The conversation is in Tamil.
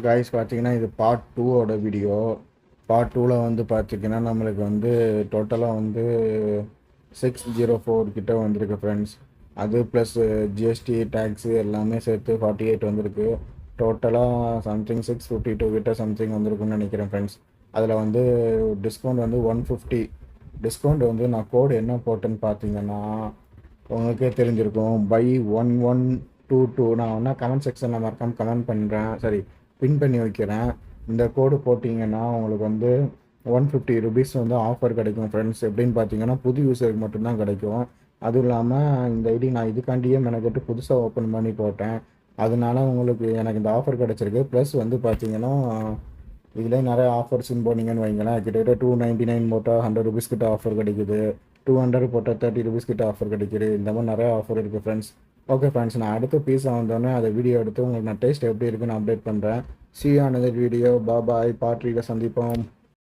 கைஸ் பார்த்தீங்கன்னா இது பார்ட் டூவோட வீடியோ. பார்ட் டூவில் வந்து பார்த்தீங்கன்னா நம்மளுக்கு வந்து டோட்டலாக வந்து 604 கிட்ட வந்திருக்கு ஃப்ரெண்ட்ஸ். அது ப்ளஸ் ஜிஎஸ்டி டேக்ஸு எல்லாமே சேர்த்து 48 வந்திருக்கு. டோட்டலாக சம்திங் 652 கிட்ட சம்திங் வந்திருக்குன்னு நினைக்கிறேன் ஃப்ரெண்ட்ஸ். அதில் வந்து டிஸ்கவுண்ட் வந்து 150 டிஸ்கவுண்ட் வந்து நான் கோடு என்ன போட்டேன்னு பார்த்தீங்கன்னா உங்களுக்கே தெரிஞ்சிருக்கும். பை 1122 நான் வேணா கமெண்ட் செக்ஷனில் மறக்காமல் கமெண்ட் பண்ணுறேன், சரி பின் பண்ணி வைக்கிறேன். இந்த கோடு போட்டிங்கன்னா உங்களுக்கு வந்து 150 ருபீஸ் வந்து ஆஃபர் கிடைக்கும் ஃப்ரெண்ட்ஸ். எப்படின்னு பார்த்தீங்கன்னா புது யூஸருக்கு மட்டும்தான் கிடைக்கும். அதுவும் இல்லாமல் இந்த ஐடி நான் இதுக்காண்டியே மெனக்கெட்டு புதுசாக ஓப்பன் பண்ணி போட்டேன். அதனால உங்களுக்கு எனக்கு இந்த ஆஃபர் கிடச்சிருக்கு. ப்ளஸ் வந்து பார்த்தீங்கன்னா இதில் நிறைய ஆஃபர்ஸ்ன்னு போனீங்கன்னு வைங்களேன், கிட்டத்தட்ட 299 போட்டால் 100 ருபீஸ் கிட்ட ஆஃபர் கிடைக்குது, 200 போட்டால் 30 ருபீஸ் கிட்ட ஆஃபர் கிடைக்குது. இந்த மாதிரி நிறைய ஆஃபர் இருக்குது ஃப்ரெண்ட்ஸ். ஓகே ஃப்ரெண்ட்ஸ், நான் அடுத்த பீஸா வந்தோடனே அதை வீடியோ எடுத்து உங்களுக்கு நான் டேஸ்ட் எப்படி இருக்குன்னு அப்டேட் பண்ணுறேன். See you on another video. Bye bye. Part 3ல சந்திப்போம்.